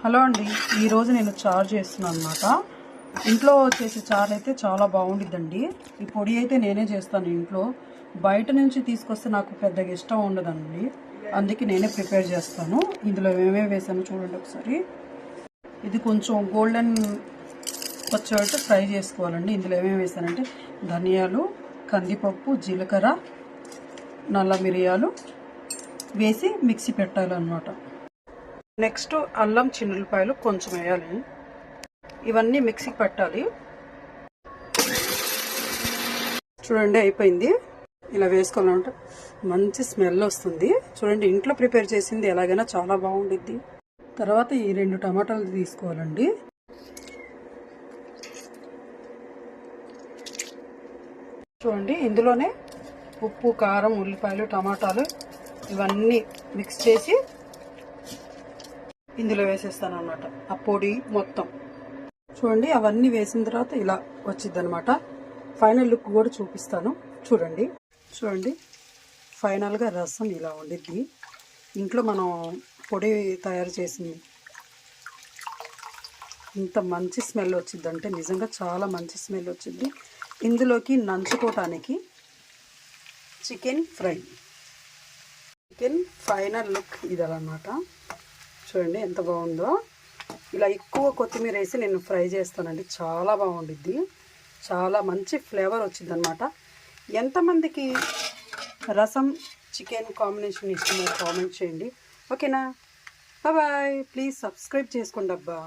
Hello అండి, ఈరోజు నేను చారు చేస్తున్నాను అనమాట. ఇంట్లో చేసే చారు అయితే చాలా బాగుండిద్దండి. ఈ పొడి అయితే నేనే చేస్తాను ఇంట్లో. బయట నుంచి తీసుకొస్తే నాకు పెద్దగా ఇష్టం ఉండదండి, అందుకే నేనే ప్రిపేర్ చేస్తాను. ఇందులో ఏమేమి వేసాను చూడండి ఒకసారి. ఇది కొంచెం గోల్డెన్ వచ్చేటట్టు ఫ్రై చేసుకోవాలండి. ఇందులో ఏమేమి వేసానంటే ధనియాలు, కందిపప్పు, జీలకర్ర, నల్ల మిరియాలు వేసి మిక్సీ పెట్టాలన్నమాట. నెక్స్ట్ అల్లం, చిన్నులపాయలు కొంచెం వేయాలి. ఇవన్నీ మిక్సీకి పెట్టాలి. చూడండి అయిపోయింది. ఇలా వేసుకోవాలంటే మంచి స్మెల్ వస్తుంది. చూడండి, ఇంట్లో ప్రిపేర్ చేసింది ఎలాగైనా చాలా బాగుండిద్ది. తర్వాత ఈ 2 టమాటాలు తీసుకోవాలండి. చూడండి, ఇందులోనే ఉప్పు, కారం, ఉల్లిపాయలు, టమాటాలు ఇవన్నీ మిక్స్ చేసి ఇందులో వేసేస్తాను అన్నమాట. ఆ పొడి మొత్తం చూడండి, అవన్నీ వేసిన తర్వాత ఇలా వచ్చింది అనమాట. ఫైనల్ లుక్ కూడా చూపిస్తాను. చూడండి ఫైనల్గా రసం ఇలా ఉండిద్ది. ఇంట్లో మనం పొడి తయారు చేసింది. ఇంత మంచి స్మెల్ వచ్చిందంటే నిజంగా చాలా మంచి స్మెల్ వచ్చింది. ఇందులోకి నంచుకోవటానికి chicken fry. Chicken final look ఇది అన్నమాట. చూడండి ఎంత బాగుందో. ఇలా ఎక్కువ కొత్తిమీర వేసి నేను ఫ్రై చేస్తానండి. చాలా బాగుండిద్ది. చాలా మంచి ఫ్లేవర్ వచ్చింది అనమాట. ఎంతమందికి రసం చికెన్ కాంబినేషన్ ఇష్టమో కామెంట్ చేయండి. ఓకేనా? బాయ్. ప్లీజ్ సబ్స్క్రైబ్ చేసుకోండి అబ్బా.